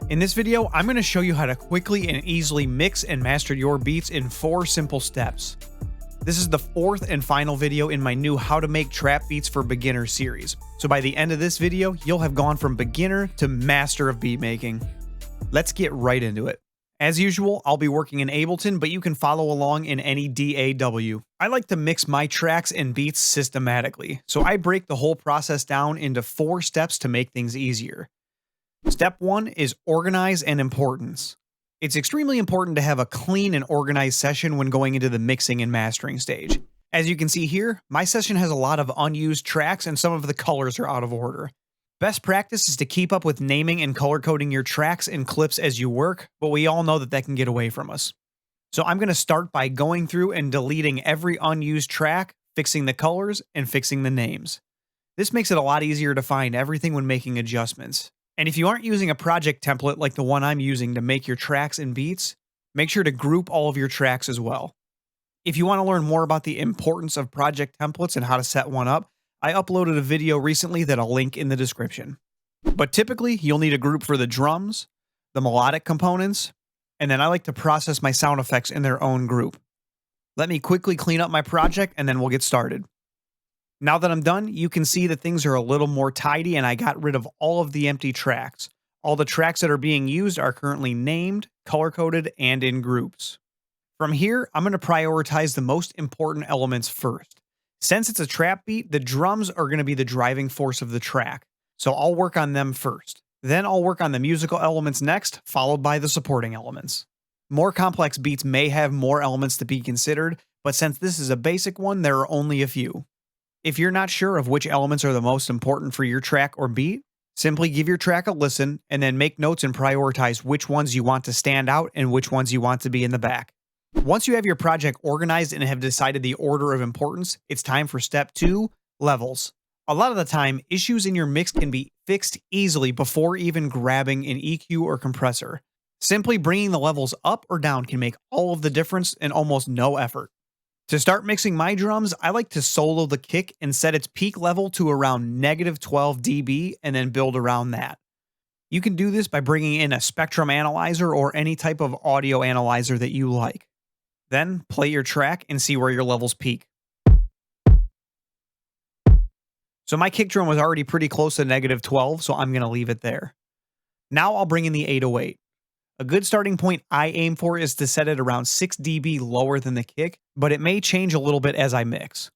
In this video, I'm going to show you how to quickly and easily mix and master your beats in 4 simple steps. This is the 4th and final video in my new How to Make Trap Beats for Beginners series. So by the end of this video, you'll have gone from beginner to master of beat making. Let's get right into it. As usual, I'll be working in Ableton, but you can follow along in any DAW. I like to mix my tracks and beats systematically, so I break the whole process down into 4 steps to make things easier. Step 1 is organize and importance. It's extremely important to have a clean and organized session when going into the mixing and mastering stage. As you can see here, my session has a lot of unused tracks and some of the colors are out of order. Best practice is to keep up with naming and color coding your tracks and clips as you work, but we all know that can get away from us. So I'm going to start by going through and deleting every unused track, fixing the colors, and fixing the names. This makes it a lot easier to find everything when making adjustments. And if you aren't using a project template like the one I'm using to make your tracks and beats, make sure to group all of your tracks as well. If you want to learn more about the importance of project templates and how to set one up, I uploaded a video recently that I'll link in the description. But typically, you'll need a group for the drums, the melodic components, and then I like to process my sound effects in their own group. Let me quickly clean up my project and then we'll get started. Now that I'm done, you can see that things are a little more tidy and I got rid of all of the empty tracks. All the tracks that are being used are currently named, color-coded, and in groups. From here, I'm going to prioritize the most important elements first. Since it's a trap beat, the drums are going to be the driving force of the track, so I'll work on them first. Then I'll work on the musical elements next, followed by the supporting elements. More complex beats may have more elements to be considered, but since this is a basic one, there are only a few. If you're not sure of which elements are the most important for your track or beat, simply give your track a listen and then make notes and prioritize which ones you want to stand out and which ones you want to be in the back. Once you have your project organized and have decided the order of importance, it's time for step 2, levels. A lot of the time, issues in your mix can be fixed easily before even grabbing an EQ or compressor. Simply bringing the levels up or down can make all of the difference in almost no effort. To start mixing my drums, I like to solo the kick and set its peak level to around -12 dB and then build around that. You can do this by bringing in a spectrum analyzer or any type of audio analyzer that you like. Then play your track and see where your levels peak. So my kick drum was already pretty close to -12, so I'm going to leave it there. Now I'll bring in the 808. A good starting point I aim for is to set it around 6 dB lower than the kick, but it may change a little bit as I mix.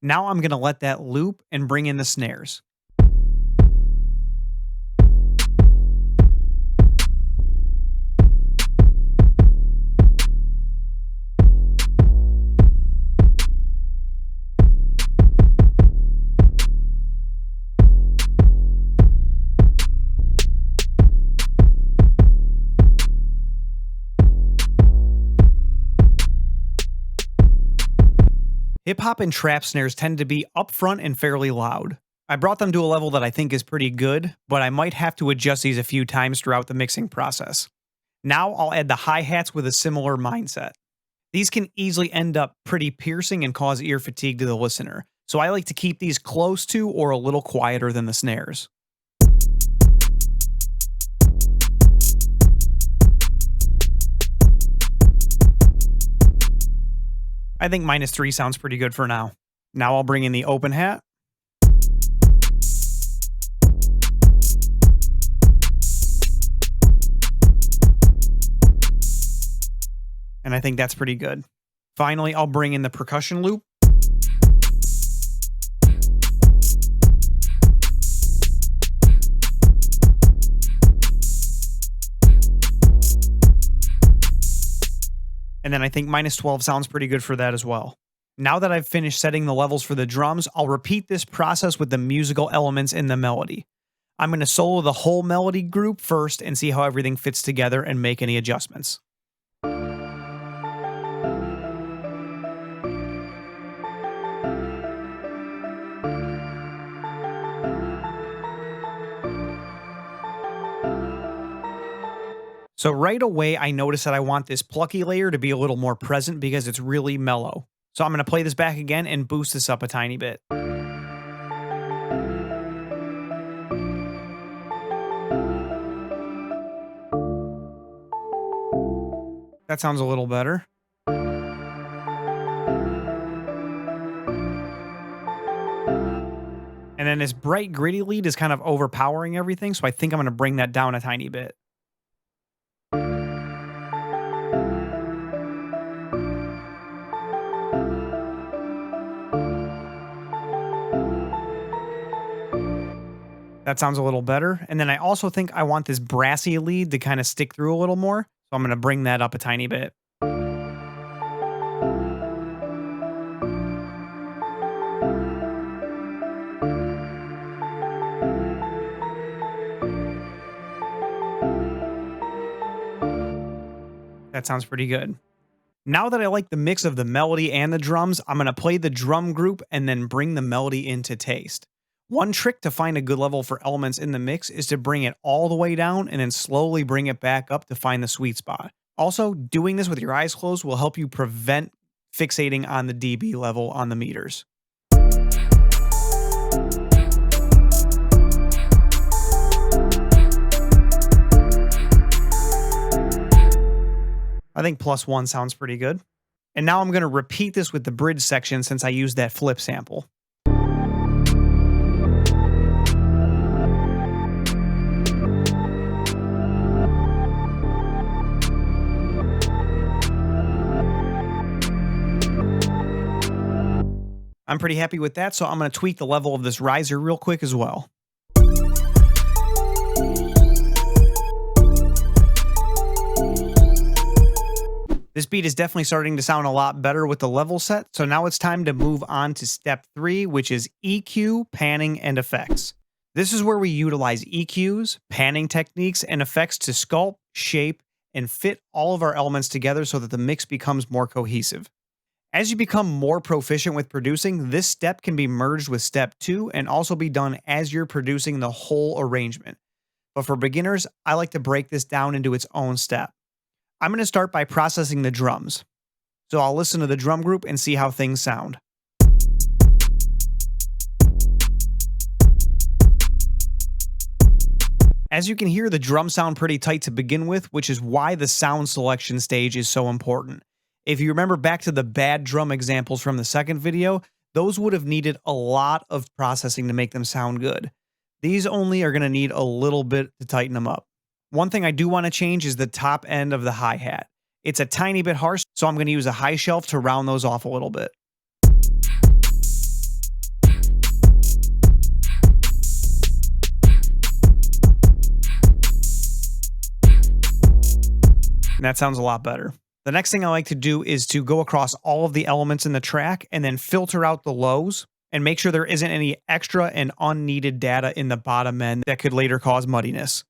Now I'm going to let that loop and bring in the snares. Hip-hop and trap snares tend to be upfront and fairly loud. I brought them to a level that I think is pretty good, but I might have to adjust these a few times throughout the mixing process. Now I'll add the hi-hats with a similar mindset. These can easily end up pretty piercing and cause ear fatigue to the listener, so I like to keep these close to or a little quieter than the snares. I think -3 sounds pretty good for now. Now I'll bring in the open hat. And I think that's pretty good. Finally, I'll bring in the percussion loop. And then I think -12 sounds pretty good for that as well. Now that I've finished setting the levels for the drums, I'll repeat this process with the musical elements in the melody. I'm going to solo the whole melody group first and see how everything fits together and make any adjustments. So right away, I notice that I want this plucky layer to be a little more present because it's really mellow. So I'm going to play this back again and boost this up a tiny bit. That sounds a little better. And then this bright gritty lead is kind of overpowering everything, so I think I'm going to bring that down a tiny bit. That sounds a little better. And then I also think I want this brassy lead to kind of stick through a little more, so I'm going to bring that up a tiny bit. That sounds pretty good. Now that I like the mix of the melody and the drums, I'm going to play the drum group and then bring the melody into taste. One trick to find a good level for elements in the mix is to bring it all the way down and then slowly bring it back up to find the sweet spot. Also, doing this with your eyes closed will help you prevent fixating on the dB level on the meters. I think +1 sounds pretty good. And now I'm going to repeat this with the bridge section since I used that flip sample. I'm pretty happy with that, so I'm going to tweak the level of this riser real quick as well. This beat is definitely starting to sound a lot better with the level set, so now it's time to move on to step 3, which is EQ, panning, and effects. This is where we utilize EQs, panning techniques, and effects to sculpt, shape, and fit all of our elements together so that the mix becomes more cohesive. As you become more proficient with producing, this step can be merged with step 2 and also be done as you're producing the whole arrangement. But for beginners, I like to break this down into its own step. I'm going to start by processing the drums. So I'll listen to the drum group and see how things sound. As you can hear, the drums sound pretty tight to begin with, which is why the sound selection stage is so important. If you remember back to the bad drum examples from the second video, those would have needed a lot of processing to make them sound good. These only are going to need a little bit to tighten them up. One thing I do want to change is the top end of the hi-hat. It's a tiny bit harsh, so I'm going to use a high shelf to round those off a little bit. And that sounds a lot better. The next thing I like to do is to go across all of the elements in the track and then filter out the lows and make sure there isn't any extra and unneeded data in the bottom end that could later cause muddiness.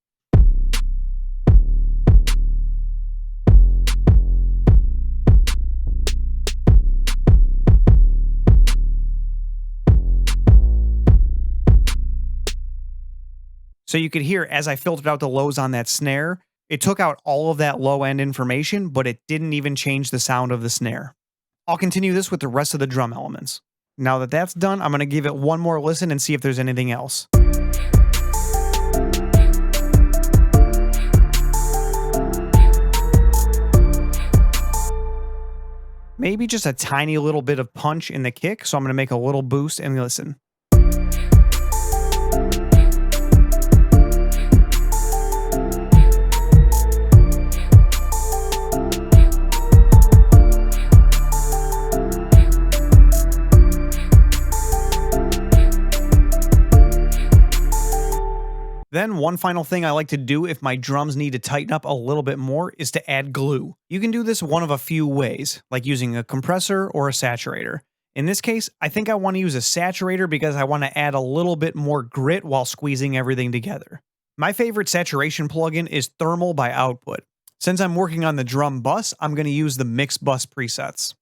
So you could hear as I filtered out the lows on that snare, it took out all of that low end information, but it didn't even change the sound of the snare. I'll continue this with the rest of the drum elements. Now that that's done, I'm going to give it one more listen and see if there's anything else. Maybe just a tiny little bit of punch in the kick, so I'm going to make a little boost and listen. Then one final thing I like to do if my drums need to tighten up a little bit more is to add glue. You can do this one of a few ways, like using a compressor or a saturator. In this case, I think I want to use a saturator because I want to add a little bit more grit while squeezing everything together. My favorite saturation plugin is Thermal by Output. Since I'm working on the drum bus, I'm going to use the mix bus presets.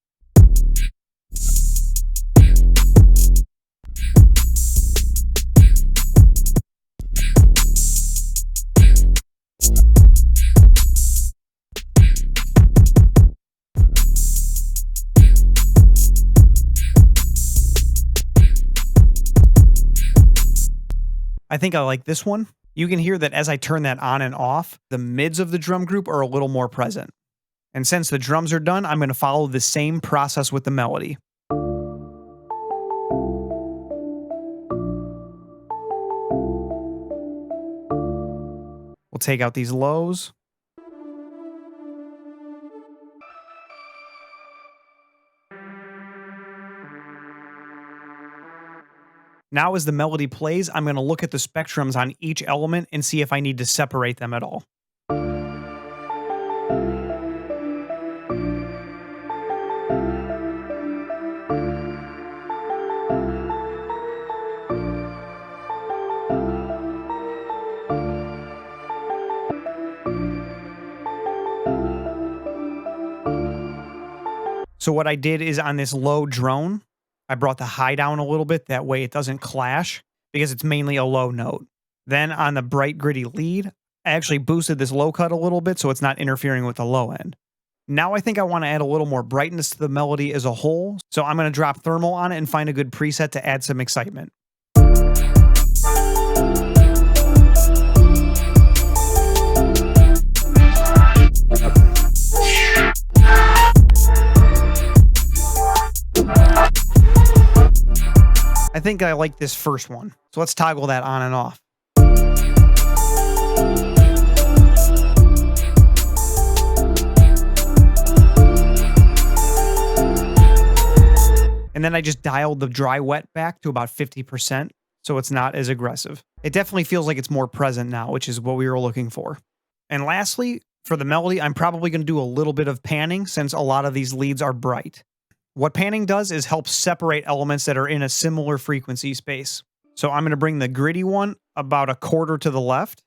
I think I like this one. You can hear that as I turn that on and off, the mids of the drum group are a little more present. And since the drums are done, I'm going to follow the same process with the melody. We'll take out these lows. Now as the melody plays, I'm going to look at the spectrums on each element and see if I need to separate them at all. So what I did is on this low drone, I brought the high down a little bit. That way it doesn't clash because it's mainly a low note. Then on the bright gritty lead, I actually boosted this low cut a little bit so it's not interfering with the low end. Now I think I want to add a little more brightness to the melody as a whole. So I'm going to drop thermal on it and find a good preset to add some excitement. I think I like this first one, so let's toggle that on and off. And then I just dialed the dry wet back to about 50%, so it's not as aggressive. It definitely feels like it's more present now, which is what we were looking for. And lastly, for the melody, I'm probably going to do a little bit of panning since a lot of these leads are bright. What panning does is help separate elements that are in a similar frequency space. So I'm going to bring the gritty one about a quarter to the left,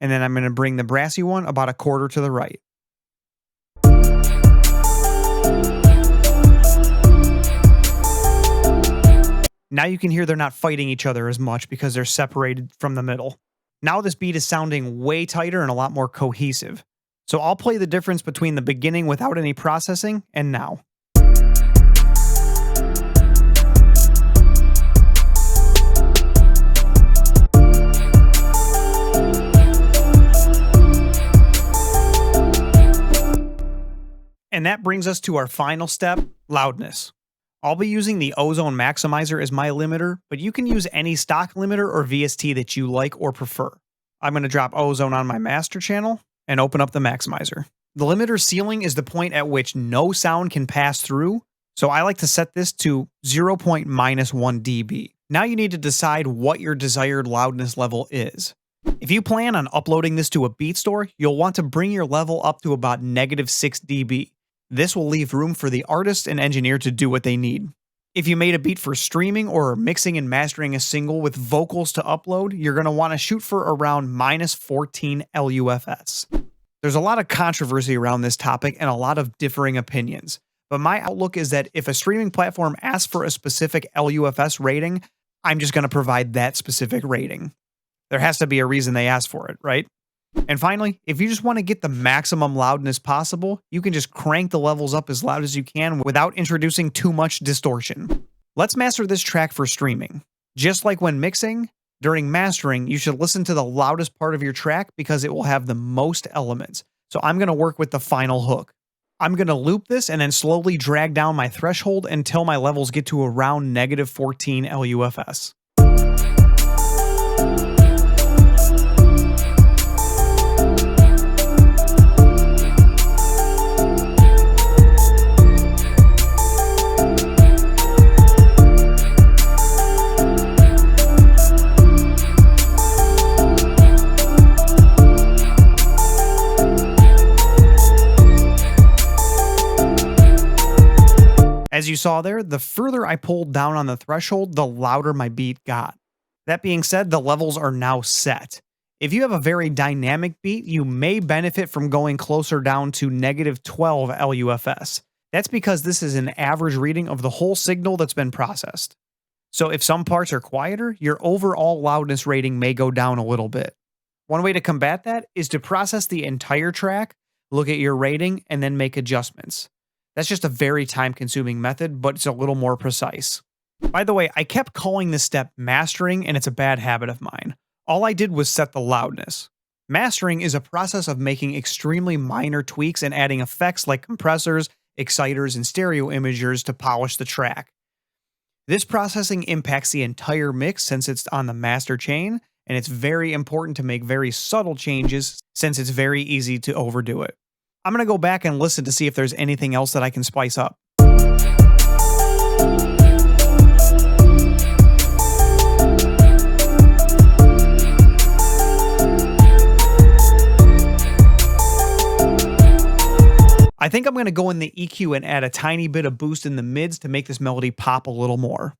and then I'm going to bring the brassy one about a quarter to the right. Now you can hear they're not fighting each other as much because they're separated from the middle. Now this beat is sounding way tighter and a lot more cohesive. So I'll play the difference between the beginning without any processing and now. And that brings us to our final step, loudness. I'll be using the Ozone Maximizer as my limiter, but you can use any stock limiter or VST that you like or prefer. I'm going to drop Ozone on my master channel and open up the Maximizer. The limiter ceiling is the point at which no sound can pass through, so I like to set this to 0.-1 dB. Now you need to decide what your desired loudness level is. If you plan on uploading this to a beat store, you'll want to bring your level up to about -6 dB. This will leave room for the artist and engineer to do what they need. If you made a beat for streaming or mixing and mastering a single with vocals to upload, you're going to want to shoot for around -14 LUFS. There's a lot of controversy around this topic and a lot of differing opinions, but my outlook is that if a streaming platform asks for a specific LUFS rating, I'm just going to provide that specific rating. There has to be a reason they ask for it, right? And finally, if you just want to get the maximum loudness possible, you can just crank the levels up as loud as you can without introducing too much distortion. Let's master this track for streaming. Just like when mixing, during mastering, you should listen to the loudest part of your track because it will have the most elements. So I'm going to work with the final hook. I'm going to loop this and then slowly drag down my threshold until my levels get to around -14 LUFS. As you saw there, the further I pulled down on the threshold, the louder my beat got. That being said, the levels are now set. If you have a very dynamic beat, you may benefit from going closer down to -12 LUFS. That's because this is an average reading of the whole signal that's been processed. So if some parts are quieter, your overall loudness rating may go down a little bit. One way to combat that is to process the entire track, look at your rating, and then make adjustments. That's just a very time-consuming method, but it's a little more precise. By the way, I kept calling this step mastering, and it's a bad habit of mine. All I did was set the loudness. Mastering is a process of making extremely minor tweaks and adding effects like compressors, exciters, and stereo imagers to polish the track. This processing impacts the entire mix since it's on the master chain, and it's very important to make very subtle changes since it's very easy to overdo it. I'm going to go back and listen to see if there's anything else that I can spice up. I think I'm going to go in the EQ and add a tiny bit of boost in the mids to make this melody pop a little more.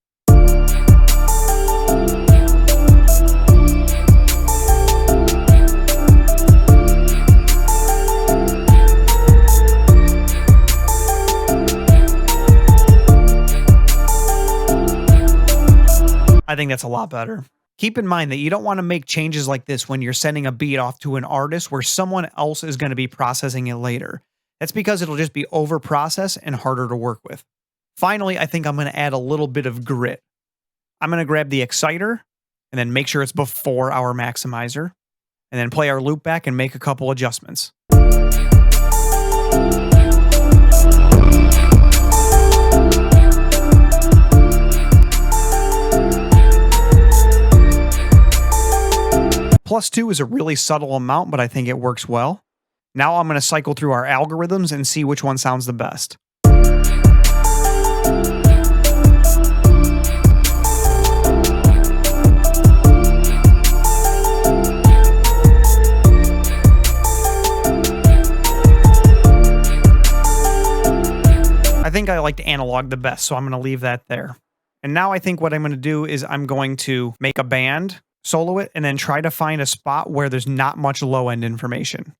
I think that's a lot better. Keep in mind that you don't want to make changes like this when you're sending a beat off to an artist where someone else is going to be processing it later. That's because it'll just be over-processed and harder to work with. Finally, I think I'm going to add a little bit of grit. I'm going to grab the exciter and then make sure it's before our maximizer, and then play our loop back and make a couple adjustments. +2 is a really subtle amount, but I think it works well. Now I'm going to cycle through our algorithms and see which one sounds the best. I think I liked analog the best, so I'm going to leave that there. And now I think what I'm going to do is I'm going to make a band, solo it, and then try to find a spot where there's not much low-end information.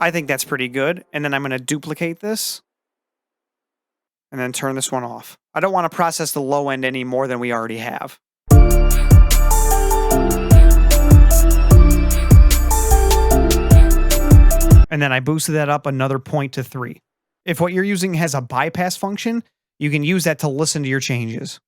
I think that's pretty good. And then I'm going to duplicate this and then turn this one off. I don't want to process the low end any more than we already have. And then I boosted that up another 0.3. If what you're using has a bypass function, you can use that to listen to your changes.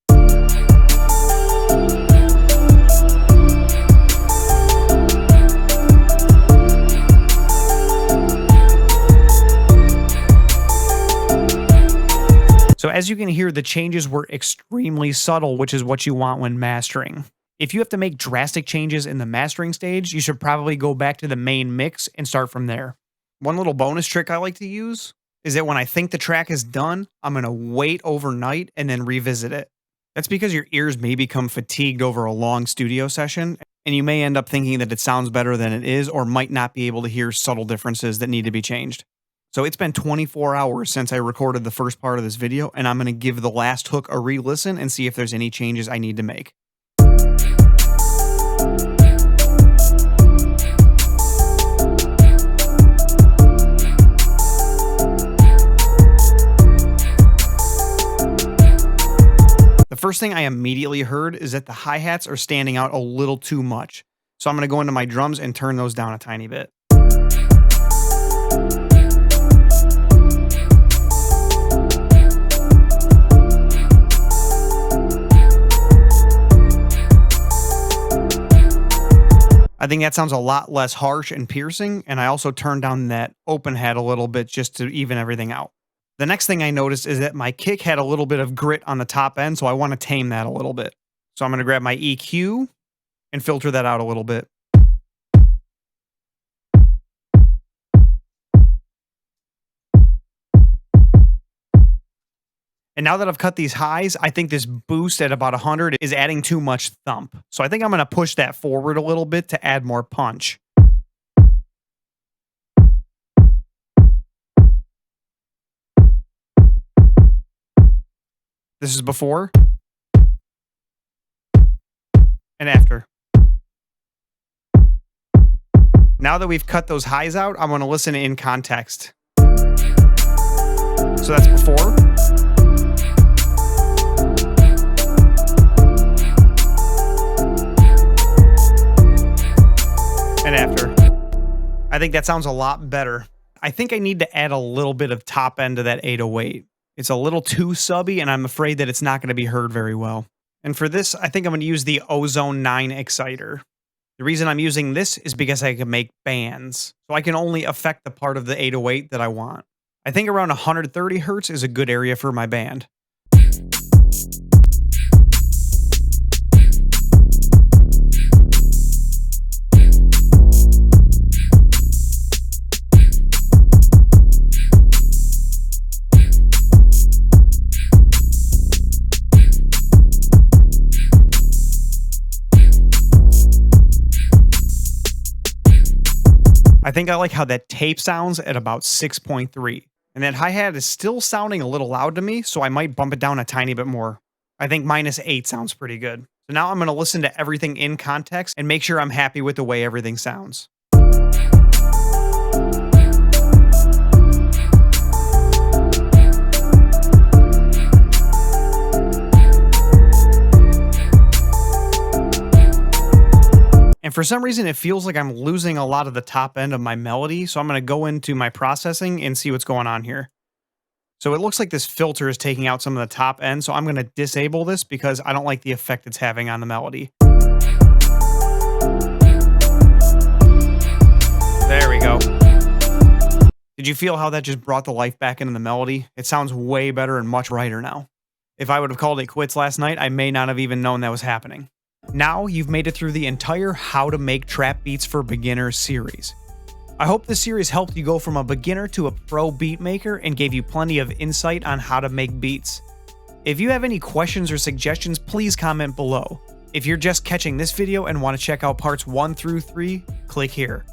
So as you can hear, the changes were extremely subtle, which is what you want when mastering. If you have to make drastic changes in the mastering stage, you should probably go back to the main mix and start from there. One little bonus trick I like to use is that when I think the track is done, I'm going to wait overnight and then revisit it. That's because your ears may become fatigued over a long studio session, and you may end up thinking that it sounds better than it is, or might not be able to hear subtle differences that need to be changed. So it's been 24 hours since I recorded the first part of this video, and I'm going to give the last hook a re-listen and see if there's any changes I need to make. The first thing I immediately heard is that the hi-hats are standing out a little too much. So I'm going to go into my drums and turn those down a tiny bit. I think that sounds a lot less harsh and piercing, and I also turned down that open hat a little bit just to even everything out. The next thing I noticed is that my kick had a little bit of grit on the top end, so I want to tame that a little bit. So I'm going to grab my EQ and filter that out a little bit. And now that I've cut these highs, I think this boost at about 100 is adding too much thump. So I think I'm going to push that forward a little bit to add more punch. This is before and after. Now that we've cut those highs out, I'm going to listen in context. So that's before. And I think that sounds a lot better. I think I need to add a little bit of top end to that 808. It's a little too subby, and I'm afraid that it's not going to be heard very well. And for this, I think I'm going to use the Ozone 9 exciter. The reason I'm using this is because I can make bands, so I can only affect the part of the 808 that I want. I think around 130 Hz is a good area for my band. I think I like how that tape sounds at about 6.3. And that hi-hat is still sounding a little loud to me, so I might bump it down a tiny bit more. I think -8 sounds pretty good. So now I'm going to listen to everything in context and make sure I'm happy with the way everything sounds. And for some reason, it feels like I'm losing a lot of the top end of my melody, so I'm going to go into my processing and see what's going on here. So it looks like this filter is taking out some of the top end, so I'm going to disable this because I don't like the effect it's having on the melody. There we go. Did you feel how that just brought the life back into the melody? It sounds way better and much brighter now. If I would have called it quits last night, I may not have even known that was happening. Now you've made it through the entire How to Make Trap Beats for Beginners series. I hope this series helped you go from a beginner to a pro beat maker and gave you plenty of insight on how to make beats. If you have any questions or suggestions, please comment below. If you're just catching this video and want to check out parts 1 through 3, click here.